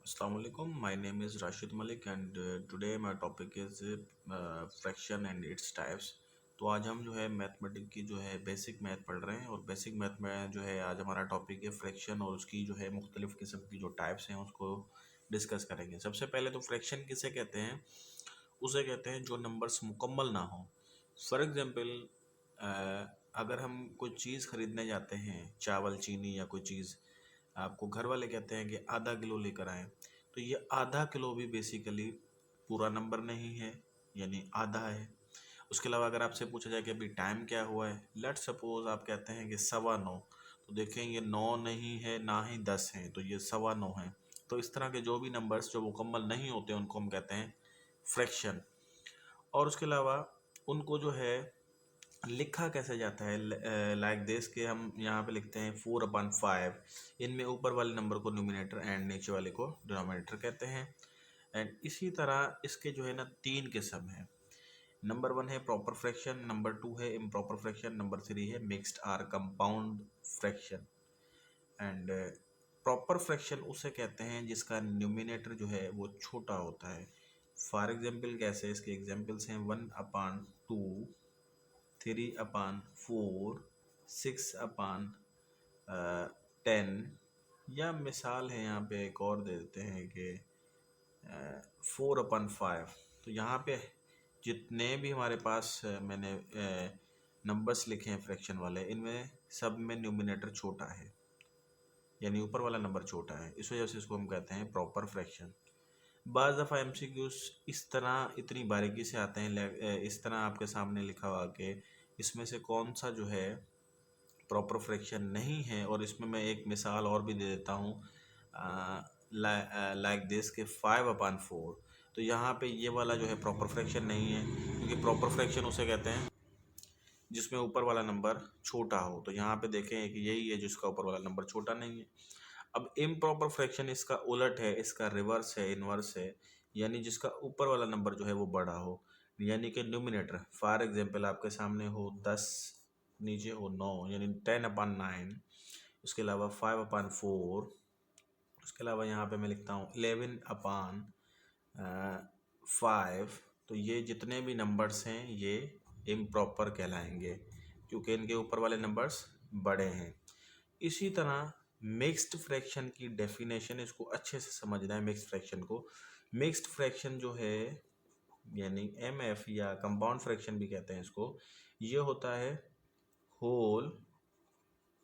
Assalamu alaikum. My name is Rashid Malik and today my topic is fraction and its types. तो आज हम जो है mathematic की जो है बेसिक मैथ पढ़ रहे हैं और बेसिक मैथ में जो है आज हमारा टॉपिक है फ्रैक्शन और उसकी जो है मुख्तलिफ़ किस्म की जो टाइप्स हैं उसको डिस्कस करेंगे। सबसे पहले तो फ्रैक्शन किसे कहते हैं? उसे कहते हैं जो नंबर्स मुकम्मल ना हो। फॉर एग्ज़ाम्पल अगर हम कोई चीज़ ख़रीदने जाते हैं, चावल, चीनी या कोई चीज़, आपको घर वाले कहते हैं कि आधा किलो लेकर आएँ, तो ये आधा किलो भी बेसिकली पूरा नंबर नहीं है, यानी आधा है। उसके अलावा अगर आपसे पूछा जाए कि अभी टाइम क्या हुआ है, लेट्स सपोज आप कहते हैं कि 9:15, तो देखें ये 9 नहीं है ना ही 10 है, तो ये 9:15 है। तो इस तरह के जो भी नंबर्स जो मुकम्मल नहीं होते उनको हम कहते हैं फ्रैक्शन। और उसके अलावा उनको जो है लिखा कैसे जाता है, लाइक दिस के हम यहाँ पे लिखते हैं 4/5। इनमें ऊपर वाले नंबर को न्यूमिनेटर एंड नीचे वाले को डिनोमिनेटर कहते हैं। एंड इसी तरह इसके जो है ना 3 किस्म हैं। नंबर 1 है प्रॉपर फ्रैक्शन, नंबर 2 है इम्प्रॉपर फ्रैक्शन, नंबर 3 है mixed or compound fraction. And proper fraction उसे कहते हैं जिसका न्यूमिनेटर जो है वो छोटा होता है। फॉर एग्जाम्पल कैसे, इसके एग्जाम्पल्स हैं 1/2, 3/4, 6/10, या मिसाल है यहाँ पे एक और दे देते हैं कि 4/5। तो यहाँ पे जितने भी हमारे पास मैंने नंबर्स लिखे हैं फ्रैक्शन वाले, इनमें सब में न्यूमिनेटर छोटा है, यानी ऊपर वाला नंबर छोटा है, इस वजह से इसको हम कहते हैं प्रॉपर फ्रैक्शन। बाज़ दफ़ा एमसीक्यूज इस तरह इतनी बारीकी से आते हैं, इस तरह आपके सामने लिखा हुआ कि इसमें से कौन सा जो है प्रॉपर फ्रैक्शन नहीं है, और इसमें मैं एक मिसाल और भी दे देता हूँ, लाइक दिस के 5/4। तो यहाँ पे ये वाला जो है प्रॉपर फ्रैक्शन नहीं है, क्योंकि प्रॉपर फ्रैक्शन उसे कहते हैं जिसमें ऊपर वाला नंबर छोटा हो। तो यहाँ पे देखें कि यही है जिसका ऊपर वाला नंबर छोटा नहीं है। अब इम्प्रॉपर फ्रैक्शन इसका उलट है, इसका रिवर्स है, इन्वर्स है, यानी जिसका ऊपर वाला नंबर जो है वो बड़ा हो, यानी कि न्यूमिनेटर फॉर एग्जांपल आपके सामने हो 10, नीचे हो 9, यानी 10/9। उसके अलावा 5/4। उसके अलावा यहाँ पे मैं लिखता हूँ 11/5। तो ये जितने भी नंबर्स हैं ये इम्प्रॉपर कहलाएंगे, क्योंकि इनके ऊपर वाले नंबर्स बड़े हैं। इसी तरह मिक्स्ड फ्रैक्शन की डेफिनेशन, इसको अच्छे से समझना है मिक्स्ड फ्रैक्शन को। मिक्स्ड फ्रैक्शन जो है, यानी एमएफ या कंपाउंड फ्रैक्शन भी कहते हैं इसको, ये होता है होल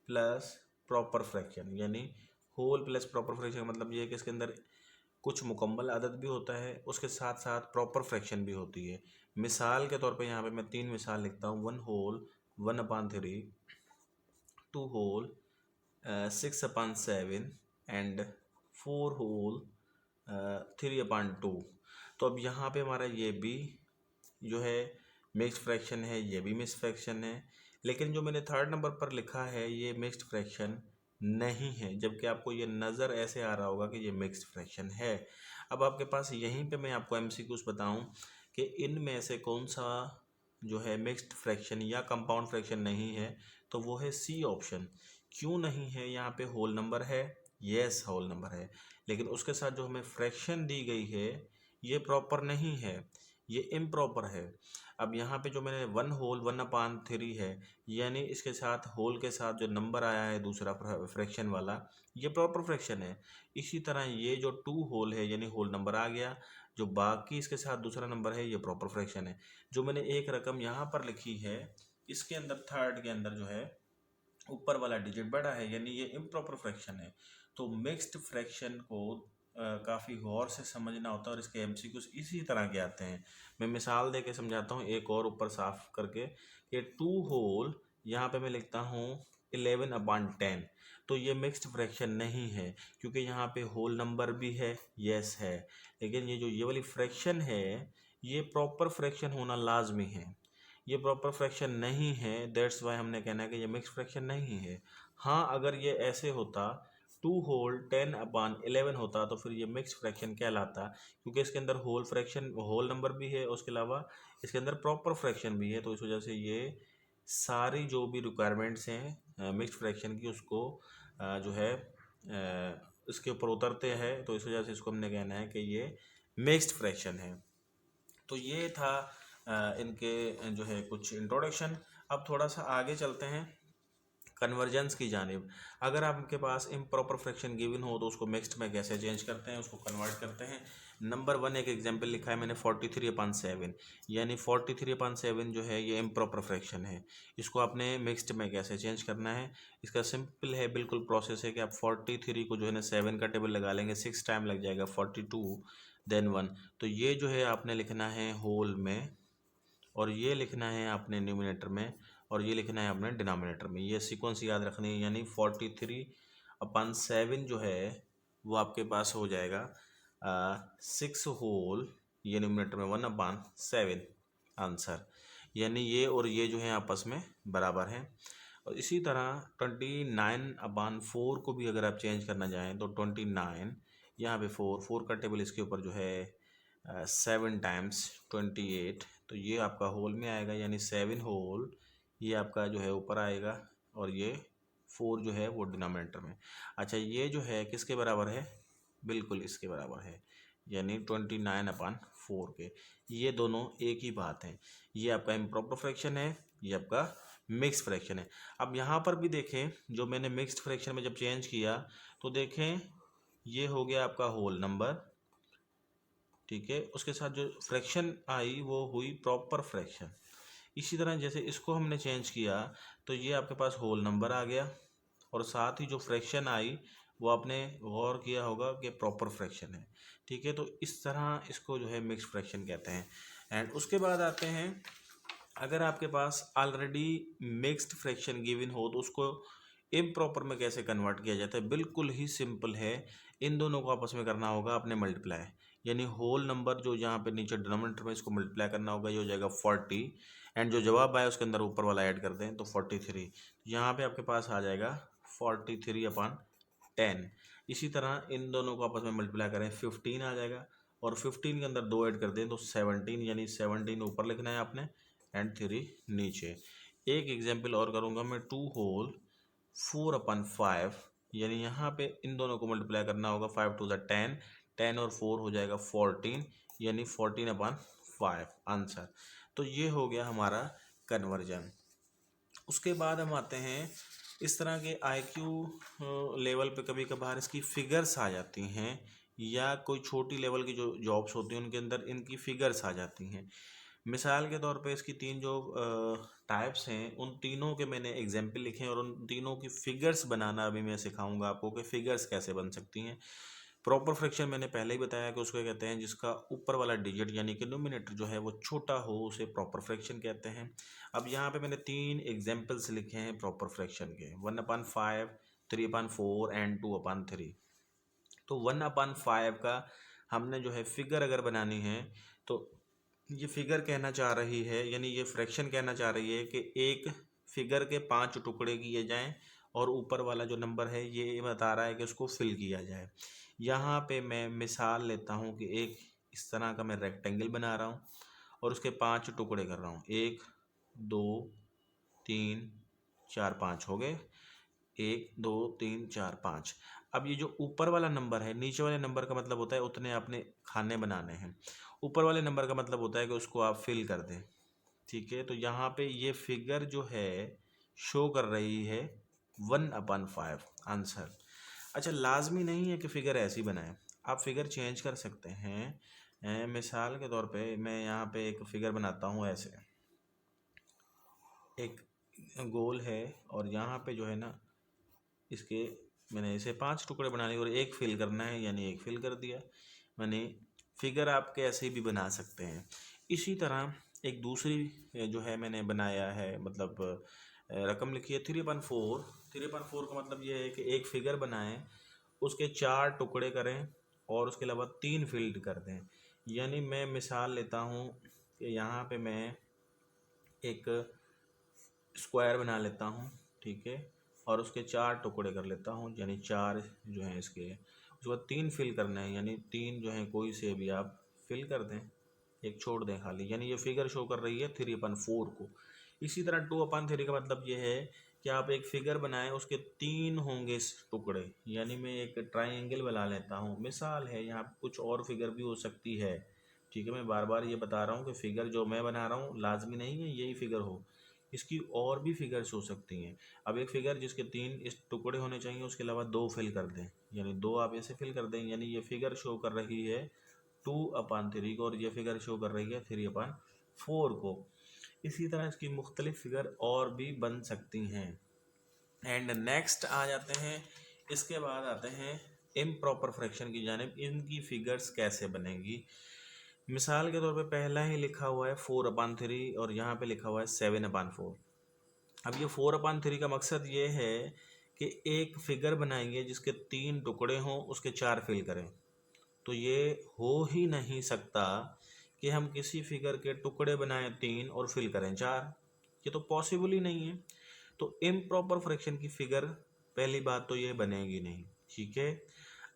प्लस प्रॉपर फ्रैक्शन। यानी होल प्लस प्रॉपर फ्रैक्शन मतलब ये है कि इसके अंदर कुछ मुकम्मल अदद भी होता है, उसके साथ साथ प्रॉपर फ्रैक्शन भी होती है। मिसाल के तौर पे यहाँ पे मैं 3 मिसाल लिखता हूँ, 1 होल 1/3, 2 होल 6/7 एंड 4 होल 3/2। तो अब यहाँ पे हमारा ये भी जो है मिक्स्ड फ्रैक्शन है, ये भी मिक्स्ड फ्रैक्शन है, लेकिन जो मैंने थर्ड नंबर पर लिखा है ये मिक्स्ड फ्रैक्शन नहीं है, जबकि आपको ये नज़र ऐसे आ रहा होगा कि ये मिक्स्ड फ्रैक्शन है। अब आपके पास यहीं पे मैं आपको एमसीक्यूज बताऊं कि इनमें से कौन सा जो है मिक्स्ड फ्रैक्शन या कंपाउंड फ्रैक्शन नहीं है, तो वो है सी ऑप्शन। क्यों नहीं है? यहाँ पे होल नंबर है, यस होल नंबर है, लेकिन उसके साथ जो हमें फ्रैक्शन दी गई है ये प्रॉपर नहीं है, ये इम्प्रॉपर है। अब यहाँ पे जो मैंने 1 होल 1/3 है, यानी इसके साथ होल के साथ जो नंबर आया है दूसरा फ्रैक्शन वाला, ये प्रॉपर फ्रैक्शन है। इसी तरह ये जो 2 होल है, यानी होल नंबर आ गया, जो बाकी इसके साथ दूसरा नंबर है ये प्रॉपर फ्रैक्शन है। जो मैंने एक रकम यहाँ पर लिखी है, इसके अंदर थर्ड के अंदर जो है ऊपर वाला डिजिट बड़ा है, यानी ये इम्प्रॉपर फ्रैक्शन है। तो मिक्स्ड फ्रैक्शन को काफ़ी गौर से समझना होता है, और इसके एमसीक्यूज इसी तरह के आते हैं। मैं मिसाल दे के समझाता हूँ एक और ऊपर साफ करके, कि 2 होल यहाँ पे मैं लिखता हूँ 11/10। तो ये मिक्स्ड फ्रैक्शन नहीं है, क्योंकि यहाँ पे होल नंबर भी है, यस है, लेकिन ये वाली फ्रैक्शन है ये प्रॉपर फ्रैक्शन होना लाजमी है। ये प्रॉपर फ्रैक्शन नहीं है, दैट्स वाई हमने कहना है कि ये मिक्स फ्रैक्शन नहीं है। हाँ, अगर ये ऐसे होता 2 होल 10/11 होता तो फिर ये मिक्स फ्रैक्शन कहलाता, क्योंकि इसके अंदर होल फ्रैक्शन होल नंबर भी है, उसके अलावा इसके अंदर प्रॉपर फ्रैक्शन भी है। तो इस वजह से ये सारी जो भी रिक्वायरमेंट्स हैं मिक्स फ्रैक्शन की, उसको जो है इसके ऊपर उतरते हैं, तो इस वजह से इसको हमने कहना है कि ये मिक्स्ड फ्रैक्शन है। तो ये था इनके जो है कुछ इंट्रोडक्शन। अब थोड़ा सा आगे चलते हैं कन्वर्जेंस की जानिब। अगर आपके पास इम्प्रॉपर फ्रैक्शन गिवन हो तो उसको मिक्स्ड में कैसे चेंज करते हैं, उसको कन्वर्ट करते हैं। नंबर 1 एक एग्जांपल लिखा है मैंने 43/7, यानी 43/7 जो है ये इम्प्रॉपर फ्रैक्शन है। इसको आपने मिक्स्ड में कैसे चेंज करना है, इसका सिंपल है बिल्कुल प्रोसेस है कि आप 43 को जो है ना 7 का टेबल लगा लेंगे, 6 टाइम लग जाएगा 42 देन 1। तो ये जो है आपने लिखना है होल में, और ये लिखना है आपने न्यूमिनेटर में, और ये लिखना है आपने डिनोमिनेटर में। ये सीक्वेंस याद रखनी है, यानी 43/7 जो है वो आपके पास हो जाएगा 6 होल, ये न्यूमिनेटर में 1/7 आंसर, यानी ये और ये जो है आपस में बराबर हैं। और इसी तरह 29/4 को भी अगर आप चेंज करना चाहें तो 29 यहाँ पे 4 का टेबल इसके ऊपर जो है 7 टाइम्स 28, तो ये आपका होल में आएगा, यानी 7 होल ये आपका जो है ऊपर आएगा, और ये 4 जो है वो डिनोमिनेटर में। अच्छा, ये जो है किसके बराबर है, बिल्कुल इसके बराबर है, यानी 29/4 के। ये दोनों एक ही बात है, ये आपका इम्प्रॉपर फ्रैक्शन है, ये आपका मिक्स फ्रैक्शन है। अब यहाँ पर भी देखें, जो मैंने मिक्स्ड फ्रैक्शन में जब चेंज किया तो देखें ये हो गया आपका होल नंबर, ठीक है, उसके साथ जो फ्रैक्शन आई वो हुई प्रॉपर फ्रैक्शन। इसी तरह जैसे इसको हमने चेंज किया तो ये आपके पास होल नंबर आ गया, और साथ ही जो फ्रैक्शन आई वो आपने गौर किया होगा कि प्रॉपर फ्रैक्शन है, ठीक है। तो इस तरह इसको जो है मिक्स्ड फ्रैक्शन कहते हैं। एंड उसके बाद आते हैं, अगर आपके पास ऑलरेडी मिक्स्ड फ्रैक्शन गिवन हो तो उसको इम्प्रॉपर में कैसे कन्वर्ट किया जाता है, बिल्कुल ही सिंपल है। इन दोनों को आपस में करना होगा आपने मल्टीप्लाई, यानी होल नंबर जो यहाँ पे नीचे डिनोमिनेटर में इसको मल्टीप्लाई करना होगा, ये हो जाएगा 40, एंड जो जवाब आया उसके अंदर ऊपर वाला ऐड कर दें तो 43। यहाँ पे आपके पास आ जाएगा 43/10। इसी तरह इन दोनों को आपस में मल्टीप्लाई करें 15 आ जाएगा, और 15 के अंदर 2 ऐड कर दें तो 17, यानी 17 ऊपर लिखना है आपने एंड 3 नीचे। एक एग्जाम्पल और करूँगा मैं, 2 होल 4/5, यानी यहाँ पे इन दोनों को मल्टीप्लाई करना होगा, 5 2 10, 10 और 4 हो जाएगा 14, यानी 14/5 आंसर। तो ये हो गया हमारा कन्वर्जन। उसके बाद हम आते हैं इस तरह के आईक्यू लेवल पे कभी कभार इसकी फिगर्स आ जाती हैं, या कोई छोटी लेवल की जो जॉब्स होती हैं उनके अंदर इनकी फिगर्स आ जाती हैं। मिसाल के तौर पे इसकी 3 जो टाइप्स हैं उन तीनों के मैंने एग्जाम्पल लिखे हैं, और उन तीनों की फिगर्स बनाना अभी मैं सिखाऊंगा आपको कि फिगर्स कैसे बन सकती हैं। प्रॉपर फ्रैक्शन मैंने पहले ही बताया कि उसको कहते हैं जिसका ऊपर वाला डिजिट यानी कि डिनोमिनेटर जो है वो छोटा हो, उसे प्रॉपर फ्रैक्शन कहते हैं। अब यहाँ पे मैंने 3 एग्जाम्पल्स लिखे हैं प्रॉपर फ्रैक्शन के, 1/5, 3/4 एंड 2/3। तो 1/5 का हमने जो है फिगर अगर बनानी है तो ये फिगर कहना चाह रही है, यानी ये फ्रैक्शन कहना चाह रही है कि एक फिगर के 5 टुकड़े किए जाएं, और ऊपर वाला जो नंबर है ये बता रहा है कि उसको फिल किया जाए। यहाँ पे मैं मिसाल लेता हूँ कि एक इस तरह का मैं रेक्टेंगल बना रहा हूँ और उसके 5 टुकड़े कर रहा हूँ, 1 2 3 4 5 हो गए, 1 2 3 4 5। अब ये जो ऊपर वाला नंबर है, नीचे वाले नंबर का मतलब होता है उतने आपने खाने बनाने हैं, ऊपर वाले नंबर का मतलब होता है कि उसको आप फिल कर दें, ठीक है। तो यहाँ पे ये फिगर जो है शो कर रही है 1/5 आंसर। अच्छा, लाजमी नहीं है कि फिगर ऐसी बनाएं, आप फिगर चेंज कर सकते हैं। मिसाल के तौर पे मैं यहाँ पे एक फिगर बनाता हूँ, ऐसे एक गोल है, और यहाँ पे जो है ना इसके मैंने इसे 5 टुकड़े बना लिए और एक फिल करना है, यानी एक फिल कर दिया मैंने। फिगर आप कैसे भी बना सकते हैं। इसी तरह एक दूसरी जो है मैंने बनाया है, मतलब रकम लिखी है 3/4। 3/4 का मतलब ये है कि एक फिगर बनाएं, उसके 4 टुकड़े करें और उसके अलावा 3 फील्ड कर दें। यानी मैं मिसाल लेता हूँ कि यहाँ पे मैं एक स्क्वायर बना लेता हूँ, ठीक है, और उसके 4 टुकड़े कर लेता हूँ, यानी 4 जो हैं इसके। उसके बाद 3 फिल करना है, यानी 3 जो हैं कोई से भी आप फिल कर दें, एक छोड़ दें खाली, यानी ये फिगर शो कर रही है 3/4 को। इसी तरह 2/3 का मतलब ये है कि आप एक फिगर बनाएं, उसके 3 होंगे टुकड़े, यानी मैं एक ट्राइंगल बना लेता हूँ, मिसाल है, यहाँ पे कुछ और फिगर भी हो सकती है, ठीक है। मैं बार बार ये बता रहा हूँ कि फिगर जो मैं बना रहा हूँ लाजमी नहीं है यही फिगर हो, इसकी और भी फिगर्स हो सकती हैं। अब एक फिगर जिसके 3 इस टुकड़े होने चाहिए, उसके अलावा 2 फिल कर दें, यानी 2 आप ऐसे फिल कर दें, यानी ये फिगर शो कर रही है 2/3 को, और ये फिगर शो कर रही है 3/4 को। इसी तरह इसकी मुख्तलिफ फिगर और भी बन सकती हैं। एंड नेक्स्ट आ जाते हैं, इसके बाद आते हैं इम्प्रॉपर फ्रैक्शन की जानिब। इनकी फिगर्स कैसे बनेगी? मिसाल के तौर पे पहला ही लिखा हुआ है 4/3 और यहाँ पे लिखा हुआ है 7/4। अब ये 4/3 का मकसद ये है कि एक फिगर बनाएंगे जिसके 3 टुकड़े हों, उसके 4 फिल करें। तो ये हो ही नहीं सकता कि हम किसी फिगर के टुकड़े बनाएं 3 और फिल करें 4, ये तो पॉसिबल ही नहीं है। तो इम्प्रॉपर फ्रैक्शन की फिगर पहली बात तो ये बनेगी नहीं, ठीक है।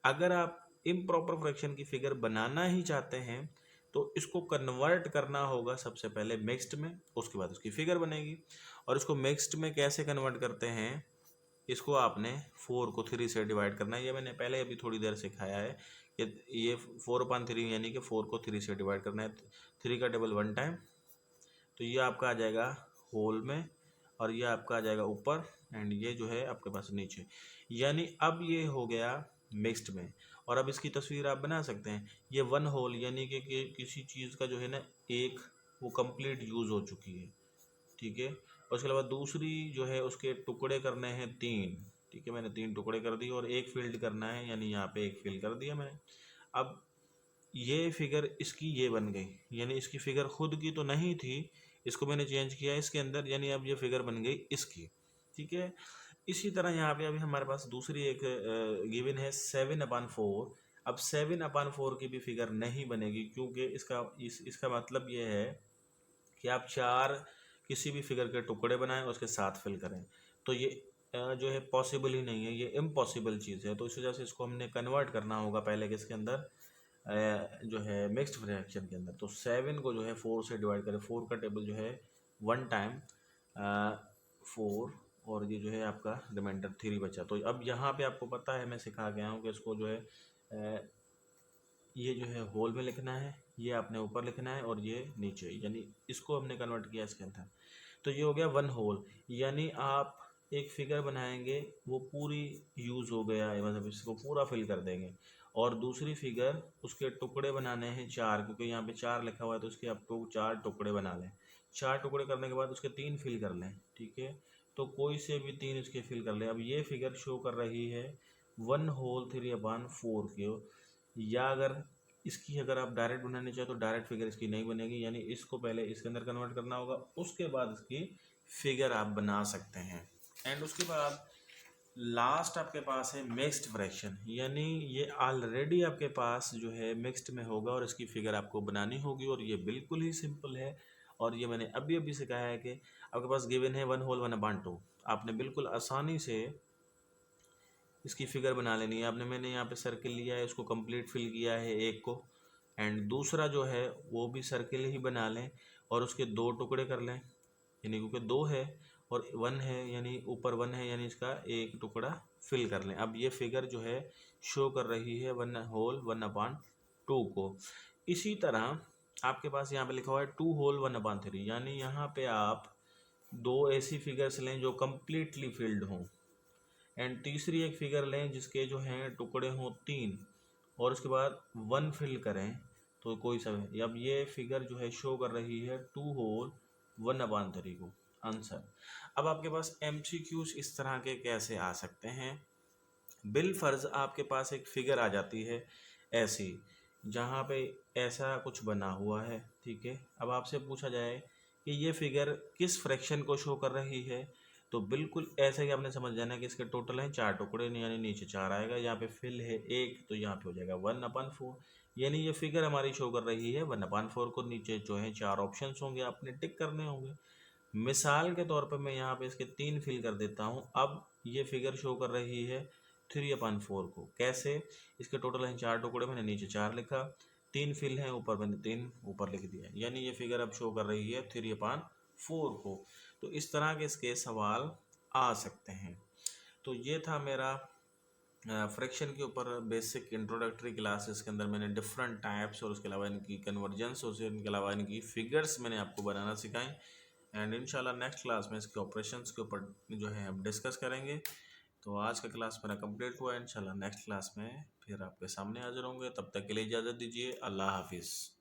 अगर आप इम्प्रॉपर फ्रैक्शन की फिगर बनाना ही चाहते हैं तो इसको कन्वर्ट करना होगा सबसे पहले मिक्स्ड में, उसके बाद उसकी फिगर बनेगी। और इसको मिक्स्ड में कैसे कन्वर्ट करते हैं, इसको आपने 4 को 3 से डिवाइड करना है, ये मैंने पहले अभी थोड़ी देर सिखाया है कि ये 4/3 यानी कि 4 को 3 से डिवाइड करना है, 3 का टेबल 1 टाइम, तो ये आपका आ जाएगा होल में, और ये आपका आ जाएगा ऊपर, एंड ये जो है आपके पास नीचे। यानी अब ये हो गया मिक्स्ड में। और अब इसकी तस्वीर आप बना सकते हैं, ये 1 होल यानी कि किसी चीज़ का जो है ना एक वो कंप्लीट यूज़ हो चुकी है, ठीक है। और उसके अलावा दूसरी जो है उसके टुकड़े करने हैं 3, ठीक है, मैंने 3 टुकड़े कर दिए और एक फील्ड करना है, यानी यहाँ पे एक फिल कर दिया मैंने। अब ये फिगर इसकी ये बन गई, यानी इसकी फिगर खुद की तो नहीं थी, इसको मैंने चेंज किया इसके अंदर, यानी अब ये फिगर बन गई इसकी, ठीक है। इसी तरह यहाँ पे अभी हमारे पास दूसरी एक गिवन है 7/4। अब 7/4 की भी फिगर नहीं बनेगी, क्योंकि इसका मतलब ये है कि आप 4 किसी भी फिगर के टुकड़े बनाएं उसके साथ फिल करें, तो ये जो है पॉसिबल ही नहीं है, ये इम्पॉसिबल चीज़ है। तो इस वजह से इसको हमने कन्वर्ट करना होगा पहले किसके अंदर, जो है मिक्स्ड फ्रैक्शन के अंदर। तो 7 को जो है 4 से डिवाइड करें, 4 का टेबल जो है 1 टाइम 4, और ये जो है आपका रिमाइंडर 3 बचा। तो अब यहाँ पे आपको पता है मैं सिखा गया हूँ कि इसको जो है ये जो है होल में लिखना है, ये आपने ऊपर लिखना है, और ये नीचे, यानी इसको हमने कन्वर्ट किया इसके अंदर। तो ये हो गया 1 होल, यानी आप एक फिगर बनाएंगे वो पूरी यूज़ हो गया है, मतलब इसको पूरा फिल कर देंगे। और दूसरी फिगर उसके टुकड़े बनाने हैं 4, क्योंकि यहाँ पे 4 लिखा हुआ है, तो उसके आपको 4 टुकड़े बना लें। 4 टुकड़े करने के बाद उसके 3 फिल कर लें, ठीक है। तो कोई से भी 3 इसके फिल कर लें। अब ये फिगर शो कर रही है 1 होल 3/4 की, या अगर आप डायरेक्ट बनाने चाहे तो डायरेक्ट फिगर इसकी नहीं बनेगी, यानी इसको पहले इसके अंदर कन्वर्ट करना होगा, उसके बाद इसकी फिगर आप बना सकते हैं। एंड उसके बाद लास्ट आपके पास है मिक्स्ड फ्रैक्शन, यानी ये ऑलरेडी आपके पास जो है मिक्स्ड में होगा और इसकी फिगर आपको बनानी होगी, और ये बिल्कुल ही सिंपल है। और ये मैंने अभी अभी सिखाया है कि आपके पास गिवन है 1 होल 1/2, आपने बिल्कुल आसानी से इसकी फिगर बना लेनी है आपने। मैंने यहाँ पे सर्किल लिया है, उसको कंप्लीट फिल किया है एक को, एंड दूसरा जो है वो भी सर्किल ही बना लें और उसके 2 टुकड़े कर लें, यानी क्योंकि 2 है और 1 है, यानी ऊपर 1 है, यानी इसका एक टुकड़ा फिल कर लें। अब ये फिगर जो है शो कर रही है 1 होल 1/2 को। इसी तरह आपके पास यहाँ पे लिखा हुआ है 2 होल 1/3, यानी यहाँ पे आप 2 ऐसी फिगर्स लें जो कम्प्लीटली फिल्ड हों, एंड तीसरी एक फिगर लें जिसके जो हैं टुकड़े हों 3, और उसके बाद 1 फिल करें, तो कोई सा भी। अब ये फिगर जो है शो कर रही है 2 होल 1/3 को, आंसर। अब आपके पास MCQs इस तरह के कैसे आ सकते हैं? बिल फर्ज आपके पास एक फिगर आ जाती है ऐसी, जहाँ पे ऐसा कुछ बना हुआ है, ठीक है। अब आपसे पूछा जाए कि ये फिगर किस फ्रैक्शन को शो कर रही है, तो बिल्कुल ऐसे ही आपने समझ जाना कि इसके टोटल हैं 4 टुकड़े, यानी नीचे 4 आएगा, यहाँ पे फिल है 1, तो यहाँ पे हो जाएगा 1/4, यानी ये फिगर हमारी शो कर रही है 1/4 को। नीचे जो है 4 ऑप्शंस होंगे, आपने टिक करने होंगे। मिसाल के तौर पर मैं यहाँ पे इसके 3 फिल कर देता हूँ। अब ये फिगर शो कर रही है 3/4 को। कैसे? इसके टोटल हैं 4 टुकड़े, मैंने नीचे 4 लिखा, 3 फिल हैं ऊपर, मैंने 3 ऊपर लिख दिया, यानी ये फिगर अब शो कर रही है 3/4 को। तो इस तरह के इसके सवाल आ सकते हैं। तो ये था मेरा फ्रैक्शन के ऊपर बेसिक इंट्रोडक्टरी क्लासेस के अंदर मैंने डिफरेंट टाइप्स और उसके अलावा इनकी कन्वर्जेंस और इनके अलावा इनकी फिगर्स मैंने आपको बनाना सिखाएं। एंड इंशाल्लाह नेक्स्ट क्लास में इसके ऑपरेशंस के ऊपर जो है हम डिस्कस करेंगे। तो आज का क्लास मेरा कंप्लीट हुआ है। इंशाल्लाह नेक्स्ट क्लास में फिर आपके सामने हाजिर होंगे। तब तक के लिए इजाज़त दीजिए। अल्लाह हाफिज़।